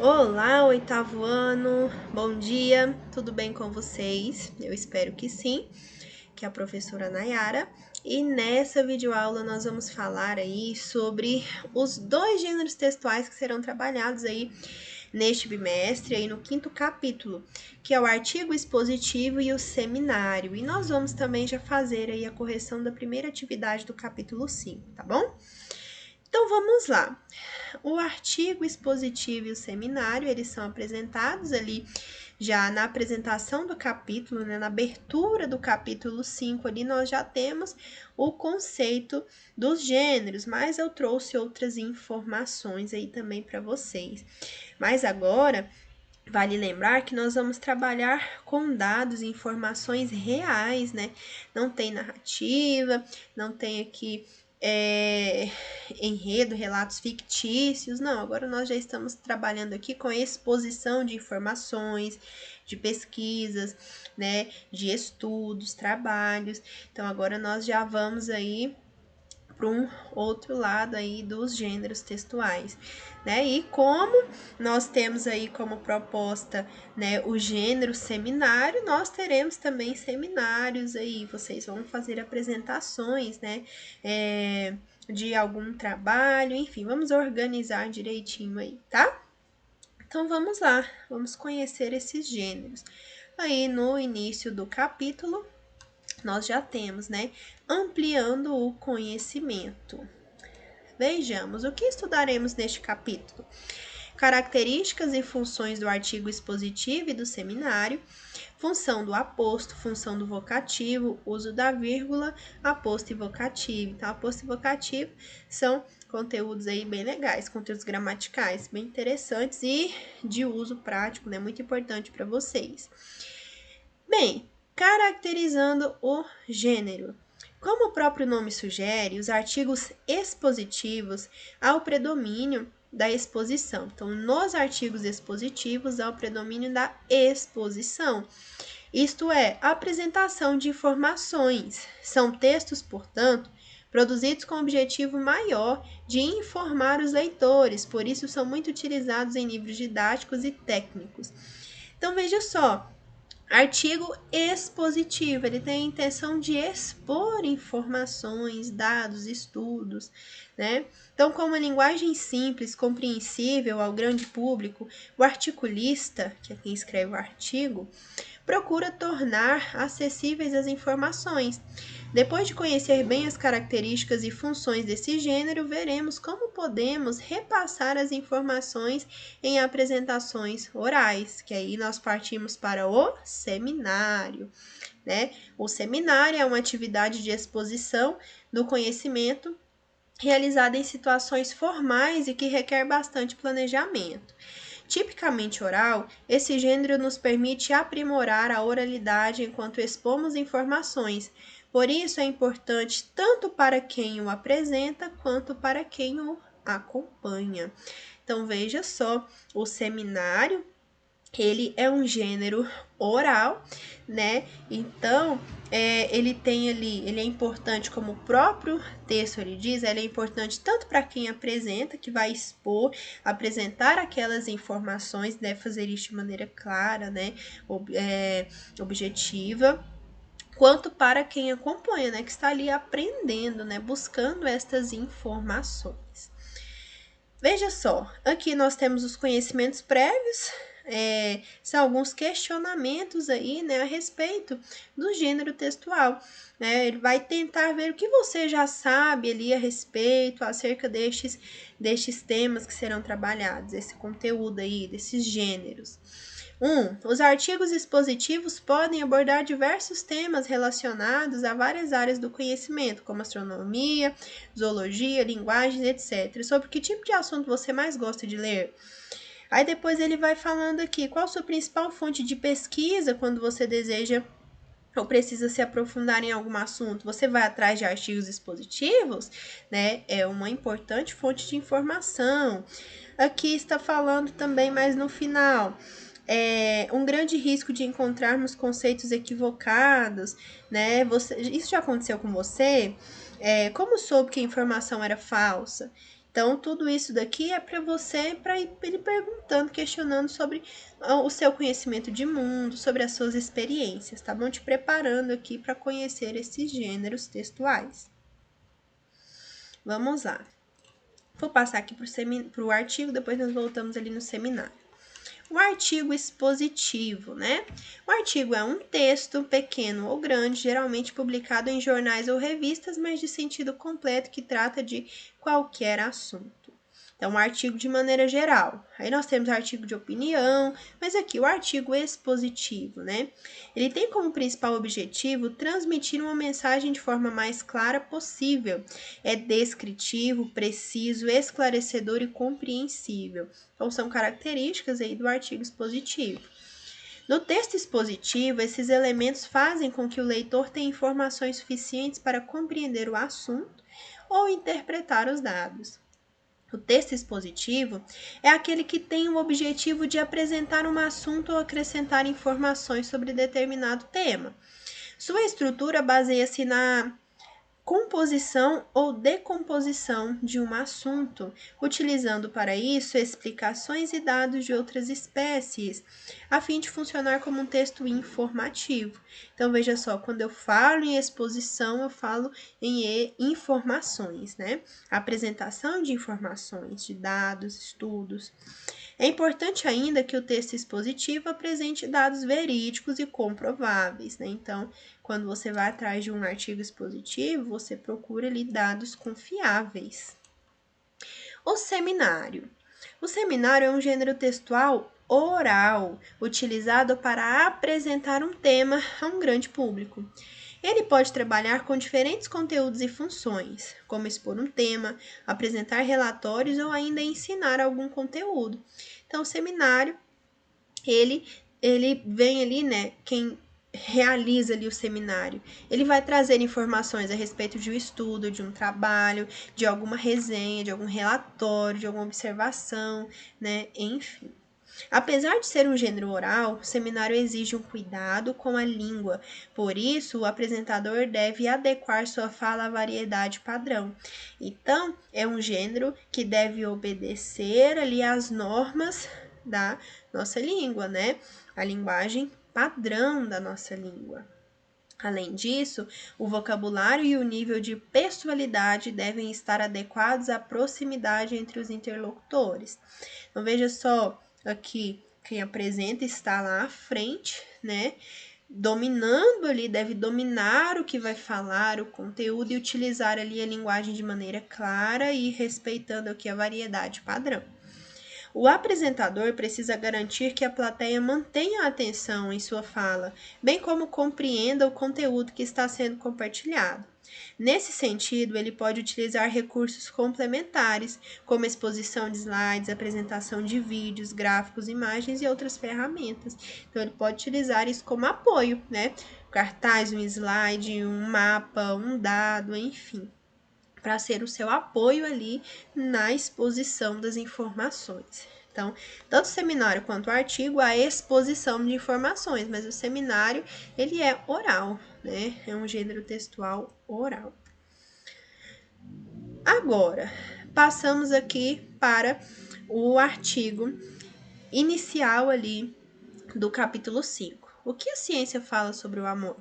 Olá, oitavo ano, bom dia, tudo bem com vocês? Eu espero que sim, que é a professora Nayara. E nessa videoaula nós vamos falar aí sobre os dois gêneros textuais que serão trabalhados aí neste bimestre, aí no quinto capítulo, que é o artigo expositivo e o seminário. E nós vamos também já fazer aí a correção da primeira atividade do capítulo 5, tá bom? Então vamos lá. O artigo expositivo e o seminário, eles são apresentados ali já na apresentação do capítulo, né, na abertura do capítulo 5 ali nós já temos o conceito dos gêneros, mas eu trouxe outras informações aí também para vocês. Mas agora vale lembrar que nós vamos trabalhar com dados e informações reais, né? Não tem narrativa, não tem aqui enredo, relatos fictícios, não. Agora nós já estamos trabalhando aqui com exposição de informações, de pesquisas, né? De estudos, trabalhos. Então agora nós já vamos aí para um outro lado aí dos gêneros textuais, né? E como nós temos aí como proposta, né, o gênero seminário, nós teremos também seminários aí, vocês vão fazer apresentações, né, de algum trabalho, enfim, vamos organizar direitinho aí, tá? Então vamos lá, vamos conhecer esses gêneros. Aí no início do capítulo, nós já temos, né, ampliando o conhecimento. Vejamos, o que estudaremos neste capítulo? Características e funções do artigo expositivo e do seminário, função do aposto, função do vocativo, uso da vírgula, aposto e vocativo. Então, aposto e vocativo são conteúdos aí bem legais, conteúdos gramaticais bem interessantes e de uso prático, né? Muito importante para vocês. Bem, caracterizando o gênero. Como o próprio nome sugere, os artigos expositivos há o predomínio da exposição. Então, nos artigos expositivos há o predomínio da exposição. Isto é, a apresentação de informações. São textos, portanto, produzidos com o objetivo maior de informar os leitores, por isso são muito utilizados em livros didáticos e técnicos. Então, veja só, artigo expositivo, ele tem a intenção de expor informações, dados, estudos, né? Então, com uma linguagem simples, compreensível ao grande público, o articulista, que é quem escreve o artigo, procura tornar acessíveis as informações. Depois de conhecer bem as características e funções desse gênero, veremos como podemos repassar as informações em apresentações orais, que aí nós partimos para o seminário, né? O seminário é uma atividade de exposição do conhecimento realizada em situações formais e que requer bastante planejamento. Tipicamente oral, esse gênero nos permite aprimorar a oralidade enquanto expomos informações. Por isso é importante tanto para quem o apresenta quanto para quem o acompanha. Então veja só, o seminário ele é um gênero oral, né? Então, ele tem ali, ele é importante, como o próprio texto ele diz, ele é importante tanto para quem apresenta, que vai expor, apresentar aquelas informações, deve fazer isso de maneira clara, né? Objetiva, quanto para quem acompanha, né? Que está ali aprendendo, né? Buscando estas informações. Veja só, aqui nós temos os conhecimentos prévios, são alguns questionamentos aí, né, a respeito do gênero textual, né, ele vai tentar ver o que você já sabe ali a respeito, acerca destes temas que serão trabalhados, esse conteúdo aí, desses gêneros. Os artigos expositivos podem abordar diversos temas relacionados a várias áreas do conhecimento, como astronomia, zoologia, linguagens, etc. Sobre que tipo de assunto você mais gosta de ler? Aí depois ele vai falando aqui, qual a sua principal fonte de pesquisa quando você deseja ou precisa se aprofundar em algum assunto? Você vai atrás de artigos expositivos, né? É uma importante fonte de informação. Aqui está falando também mais no final. Um grande risco de encontrarmos conceitos equivocados, né? Isso já aconteceu com você? Como soube que a informação era falsa? Então, tudo isso daqui é para você, para ele perguntando, questionando sobre o seu conhecimento de mundo, sobre as suas experiências, tá bom? Te preparando aqui para conhecer esses gêneros textuais. Vamos lá. Vou passar aqui para o artigo, depois nós voltamos ali no seminário. O artigo expositivo, né? O artigo é um texto pequeno ou grande, geralmente publicado em jornais ou revistas, mas de sentido completo que trata de qualquer assunto. Então, um artigo de maneira geral. Aí nós temos o artigo de opinião, mas aqui o artigo expositivo, né? Ele tem como principal objetivo transmitir uma mensagem de forma mais clara possível. É descritivo, preciso, esclarecedor e compreensível. Então, são características aí do artigo expositivo. No texto expositivo, esses elementos fazem com que o leitor tenha informações suficientes para compreender o assunto ou interpretar os dados. O texto expositivo é aquele que tem o objetivo de apresentar um assunto ou acrescentar informações sobre determinado tema. Sua estrutura baseia-se na composição ou decomposição de um assunto, utilizando para isso explicações e dados de outras espécies, a fim de funcionar como um texto informativo. Então, veja só, quando eu falo em exposição, eu falo em informações, né? Apresentação de informações, de dados, estudos. É importante ainda que o texto expositivo apresente dados verídicos e comprováveis, né? Então, quando você vai atrás de um artigo expositivo, você procura ali dados confiáveis. O seminário. O seminário é um gênero textual oral, utilizado para apresentar um tema a um grande público. Ele pode trabalhar com diferentes conteúdos e funções, como expor um tema, apresentar relatórios ou ainda ensinar algum conteúdo. Então, o seminário, ele vem ali, né, quem realiza ali o seminário, ele vai trazer informações a respeito de um estudo, de um trabalho, de alguma resenha, de algum relatório, de alguma observação, né, enfim. Apesar de ser um gênero oral, o seminário exige um cuidado com a língua, por isso o apresentador deve adequar sua fala à variedade padrão. Então, é um gênero que deve obedecer ali às normas da nossa língua, né? A linguagem padrão da nossa língua. Além disso, o vocabulário e o nível de pessoalidade devem estar adequados à proximidade entre os interlocutores. Então, veja só, aqui quem apresenta está lá à frente, né? Dominando ali, deve dominar o que vai falar, o conteúdo e utilizar ali a linguagem de maneira clara e respeitando aqui a variedade padrão. O apresentador precisa garantir que a plateia mantenha a atenção em sua fala, bem como compreenda o conteúdo que está sendo compartilhado. Nesse sentido, ele pode utilizar recursos complementares, como exposição de slides, apresentação de vídeos, gráficos, imagens e outras ferramentas. Então, ele pode utilizar isso como apoio, né? Cartaz, um slide, um mapa, um dado, enfim, para ser o seu apoio ali na exposição das informações. Então, tanto o seminário quanto o artigo, a exposição de informações, mas o seminário, ele é oral, né? É um gênero textual oral. Agora, passamos aqui para o artigo inicial ali do capítulo 5. O que a ciência fala sobre o amor?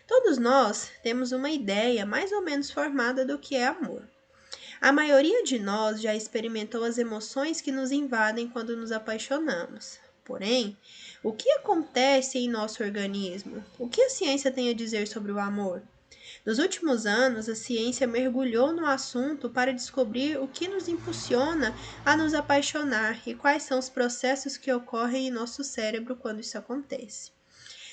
Todos nós temos uma ideia mais ou menos formada do que é amor. A maioria de nós já experimentou as emoções que nos invadem quando nos apaixonamos. Porém, o que acontece em nosso organismo? O que a ciência tem a dizer sobre o amor? Nos últimos anos, a ciência mergulhou no assunto para descobrir o que nos impulsiona a nos apaixonar e quais são os processos que ocorrem em nosso cérebro quando isso acontece.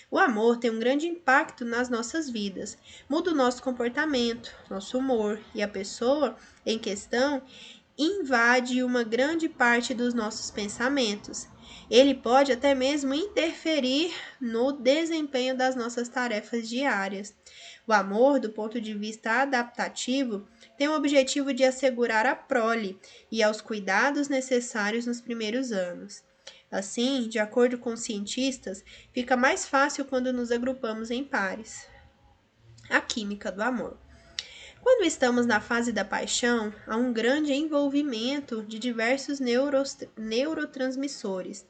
O amor tem um grande impacto nas nossas vidas, muda o nosso comportamento, nosso humor e a pessoa em questão invade uma grande parte dos nossos pensamentos. Ele pode até mesmo interferir no desempenho das nossas tarefas diárias. O amor, do ponto de vista adaptativo, tem o objetivo de assegurar a prole e aos cuidados necessários nos primeiros anos. Assim, de acordo com os cientistas, fica mais fácil quando nos agrupamos em pares. A química do amor. Quando estamos na fase da paixão, há um grande envolvimento de diversos neurotransmissores.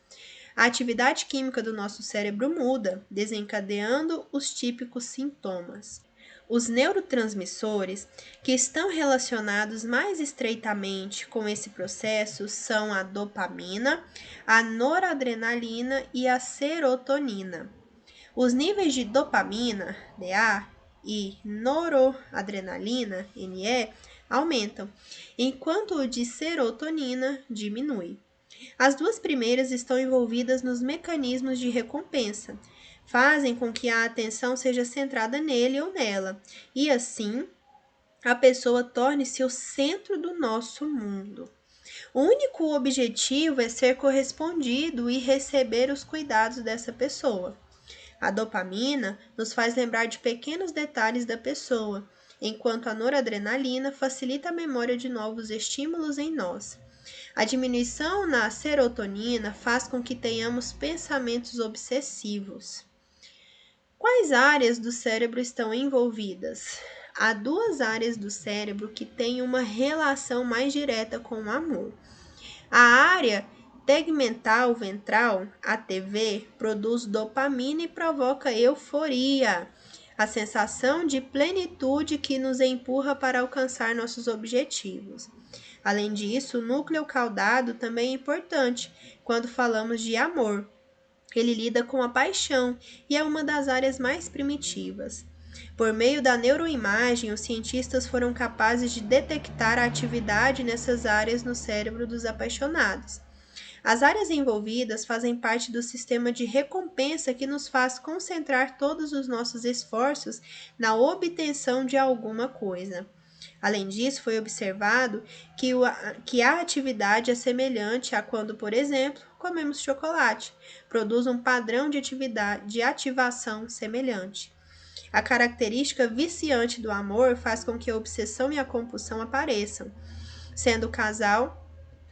A atividade química do nosso cérebro muda, desencadeando os típicos sintomas. Os neurotransmissores que estão relacionados mais estreitamente com esse processo são a dopamina, a noradrenalina e a serotonina. Os níveis de dopamina, DA, e noradrenalina, NE, aumentam, enquanto o de serotonina diminui. As duas primeiras estão envolvidas nos mecanismos de recompensa, fazem com que a atenção seja centrada nele ou nela, e assim a pessoa torne-se o centro do nosso mundo. O único objetivo é ser correspondido e receber os cuidados dessa pessoa. A dopamina nos faz lembrar de pequenos detalhes da pessoa, enquanto a noradrenalina facilita a memória de novos estímulos em nós. A diminuição na serotonina faz com que tenhamos pensamentos obsessivos. Quais áreas do cérebro estão envolvidas? Há duas áreas do cérebro que têm uma relação mais direta com o amor. A área tegmental ventral, ATV, produz dopamina e provoca euforia, a sensação de plenitude que nos empurra para alcançar nossos objetivos. Além disso, o núcleo caudado também é importante quando falamos de amor. Ele lida com a paixão e é uma das áreas mais primitivas. Por meio da neuroimagem, os cientistas foram capazes de detectar a atividade nessas áreas no cérebro dos apaixonados. As áreas envolvidas fazem parte do sistema de recompensa que nos faz concentrar todos os nossos esforços na obtenção de alguma coisa. Além disso, foi observado que a atividade é semelhante a quando, por exemplo, comemos chocolate, produz um padrão de ativação semelhante. A característica viciante do amor faz com que a obsessão e a compulsão apareçam, sendo o casal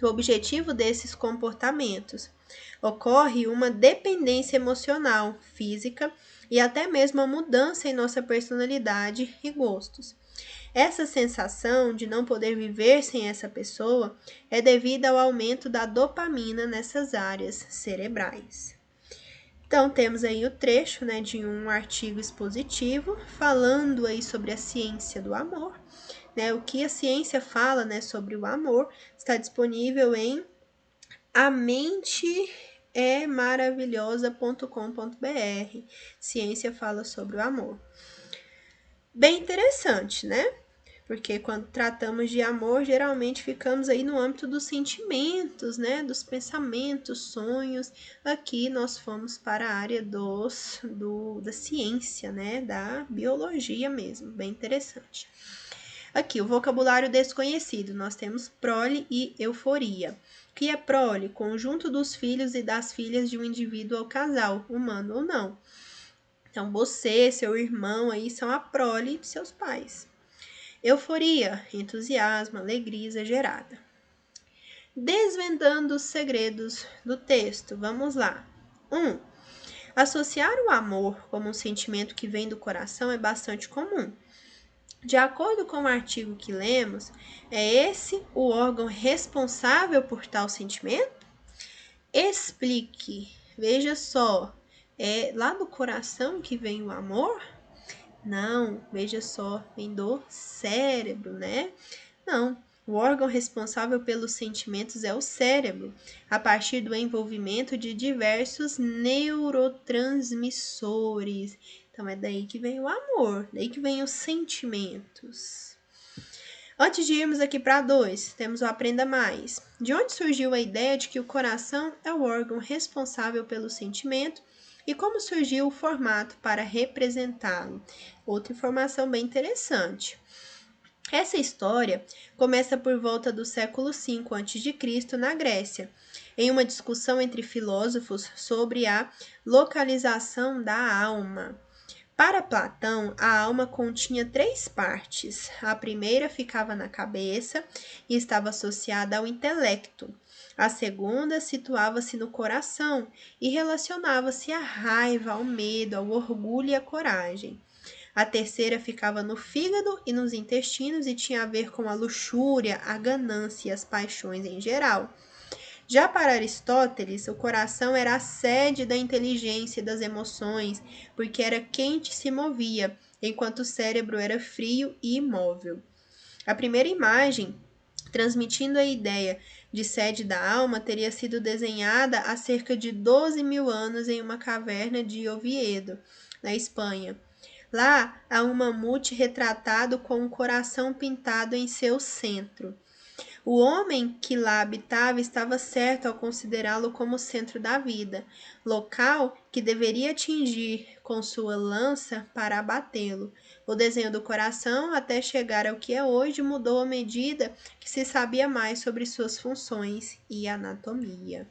o objetivo desses comportamentos. Ocorre uma dependência emocional, física e até mesmo a mudança em nossa personalidade e gostos. Essa sensação de não poder viver sem essa pessoa é devida ao aumento da dopamina nessas áreas cerebrais. Então, temos aí o trecho, né, de um artigo expositivo falando aí sobre a ciência do amor, né, o que a ciência fala, né, sobre o amor, está disponível em amenteemaravilhosa.com.br. Ciência fala sobre o amor. Bem interessante, né? Porque quando tratamos de amor, geralmente ficamos aí no âmbito dos sentimentos, né? Dos pensamentos, sonhos. Aqui nós fomos para a área da ciência, né? Da biologia mesmo. Bem interessante. Aqui, o vocabulário desconhecido. Nós temos prole e euforia. O que é prole? Conjunto dos filhos e das filhas de um indivíduo ou casal, humano ou não. Então, você, seu irmão aí são a prole de seus pais. Euforia, entusiasmo, alegria exagerada. Desvendando os segredos do texto. Vamos lá. 1. Associar o amor como um sentimento que vem do coração é bastante comum. De acordo com o artigo que lemos, é esse o órgão responsável por tal sentimento? Explique. Veja só, é lá do coração que vem o amor? Não, veja só, vem do cérebro, né? Não, o órgão responsável pelos sentimentos é o cérebro, a partir do envolvimento de diversos neurotransmissores. Então, é daí que vem o amor, daí que vem os sentimentos. Antes de irmos aqui para 2, temos o Aprenda Mais. De onde surgiu a ideia de que o coração é o órgão responsável pelo sentimento e como surgiu o formato para representá-lo? Outra informação bem interessante. Essa história começa por volta do século V a.C., na Grécia, em uma discussão entre filósofos sobre a localização da alma. Para Platão, a alma continha 3 partes. A primeira ficava na cabeça e estava associada ao intelecto. A segunda situava-se no coração e relacionava-se à raiva, ao medo, ao orgulho e à coragem. A terceira ficava no fígado e nos intestinos e tinha a ver com a luxúria, a ganância e as paixões em geral. Já para Aristóteles, o coração era a sede da inteligência e das emoções, porque era quente e se movia, enquanto o cérebro era frio e imóvel. A primeira imagem, transmitindo a ideia de sede da alma, teria sido desenhada há cerca de 12.000 anos em uma caverna de Oviedo, na Espanha. Lá há um mamute retratado com um coração pintado em seu centro. O homem que lá habitava estava certo ao considerá-lo como o centro da vida, local que deveria atingir com sua lança para abatê-lo. O desenho do coração, até chegar ao que é hoje, mudou à medida que se sabia mais sobre suas funções e anatomia.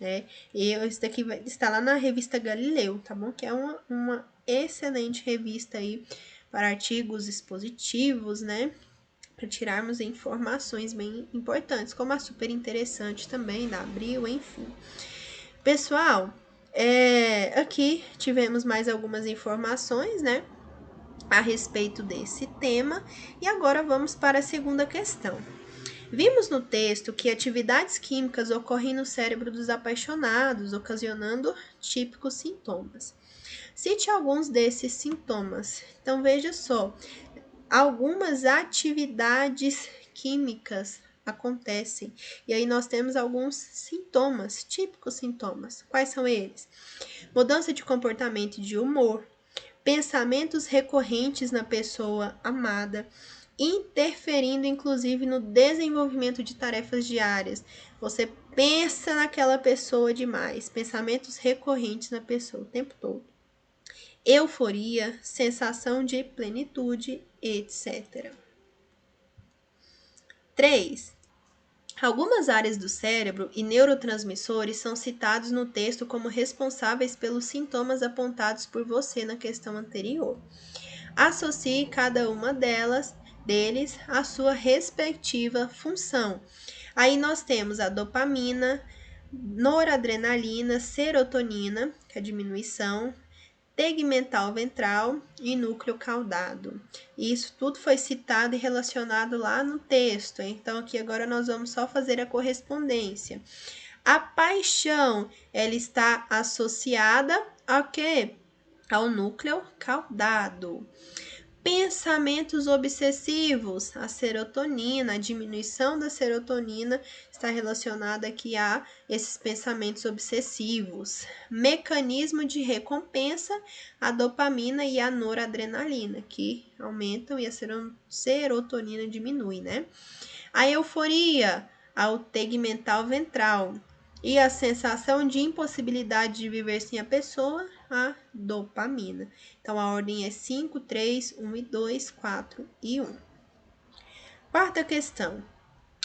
Né? E isso daqui está lá na revista Galileu, tá bom? Que é uma excelente revista aí para artigos expositivos, né? Para tirarmos informações bem importantes, como a super interessante também da Abril, enfim. Pessoal, aqui tivemos mais algumas informações, né, a respeito desse tema, e agora vamos para a segunda questão. Vimos no texto que atividades químicas ocorrem no cérebro dos apaixonados, ocasionando típicos sintomas. Cite alguns desses sintomas. Então, veja só, algumas atividades químicas acontecem. E aí nós temos alguns sintomas, típicos sintomas. Quais são eles? Mudança de comportamento e de humor, pensamentos recorrentes na pessoa amada, interferindo inclusive no desenvolvimento de tarefas diárias. Você pensa naquela pessoa demais, pensamentos recorrentes na pessoa o tempo todo. Euforia, sensação de plenitude, etc. 3. Algumas áreas do cérebro e neurotransmissores são citados no texto como responsáveis pelos sintomas apontados por você na questão anterior. Associe cada uma deles à sua respectiva função. Aí nós temos a dopamina, noradrenalina, serotonina, que é a diminuição, tegmental ventral e núcleo caudado. E isso tudo foi citado e relacionado lá no texto. Então, aqui agora nós vamos só fazer a correspondência. A paixão, ela está associada ao quê? Ao núcleo caudado. Pensamentos obsessivos, a serotonina, a diminuição da serotonina está relacionada aqui a esses pensamentos obsessivos. Mecanismo de recompensa, a dopamina e a noradrenalina, que aumentam e a serotonina diminui, né? A euforia, ao tegmental ventral. E a sensação de impossibilidade de viver sem a pessoa, a dopamina. Então, a ordem é 5, 3, 1 e 2, 4 e 1. Quarta questão.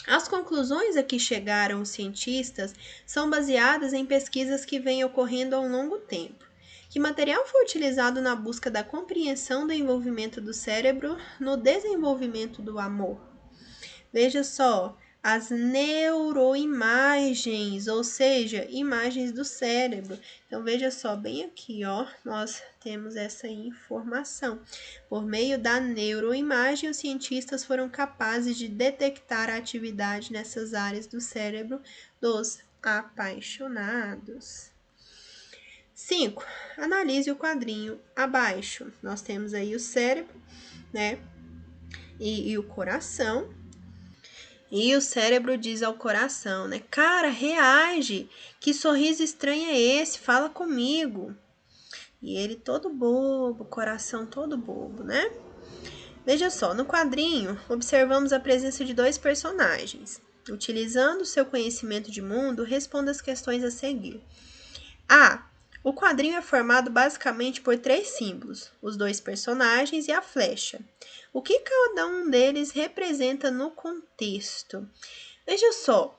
As conclusões a que chegaram os cientistas são baseadas em pesquisas que vêm ocorrendo há um longo tempo. Que material foi utilizado na busca da compreensão do envolvimento do cérebro no desenvolvimento do amor? Veja só, as neuroimagens, ou seja, imagens do cérebro. Então, veja só, bem aqui, ó, nós temos essa informação. Por meio da neuroimagem, os cientistas foram capazes de detectar a atividade nessas áreas do cérebro dos apaixonados. 5. Analise o quadrinho abaixo. Nós temos aí o cérebro, né, e o coração. E o cérebro diz ao coração, né? Cara, reage! Que sorriso estranho é esse? Fala comigo! E ele todo bobo, coração todo bobo, né? Veja só, no quadrinho, observamos a presença de dois personagens. Utilizando seu conhecimento de mundo, responda as questões a seguir. A. O quadrinho é formado basicamente por 3 símbolos, os 2 personagens e a flecha. O que cada um deles representa no contexto? Veja só,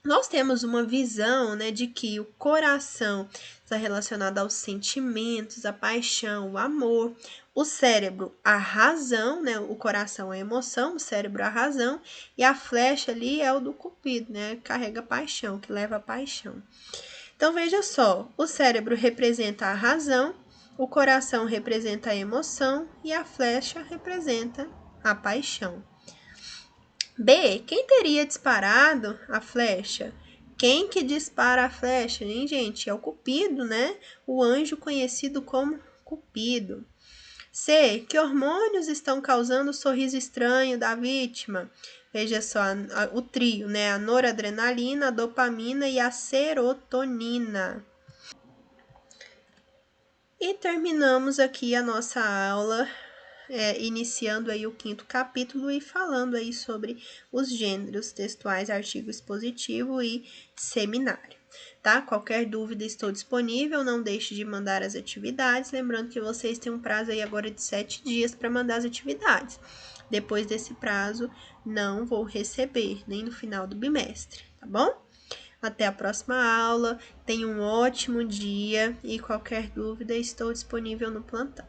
nós temos uma visão, né, de que o coração está relacionado aos sentimentos, a paixão, o amor, o cérebro, a razão, né, o coração é a emoção, o cérebro a razão, e a flecha ali é o do cupido, né, carrega a paixão, que leva a paixão. Então, veja só, o cérebro representa a razão O coração representa a emoção e a flecha representa a paixão. B. Quem teria disparado a flecha? Quem que dispara a flecha, hein, gente? É o Cupido, né? O anjo conhecido como Cupido. C. Que hormônios estão causando o sorriso estranho da vítima? Veja só, o trio, né? A noradrenalina, a dopamina e a serotonina. E terminamos aqui a nossa aula, iniciando aí o 5º capítulo e falando aí sobre os gêneros textuais, artigo expositivo e seminário. Tá? Qualquer dúvida, estou disponível, não deixe de mandar as atividades, lembrando que vocês têm um prazo aí agora de 7 dias para mandar as atividades. Depois desse prazo, não vou receber, nem no final do bimestre, tá bom? Até a próxima aula, tenha um ótimo dia e qualquer dúvida, estou disponível no plantão.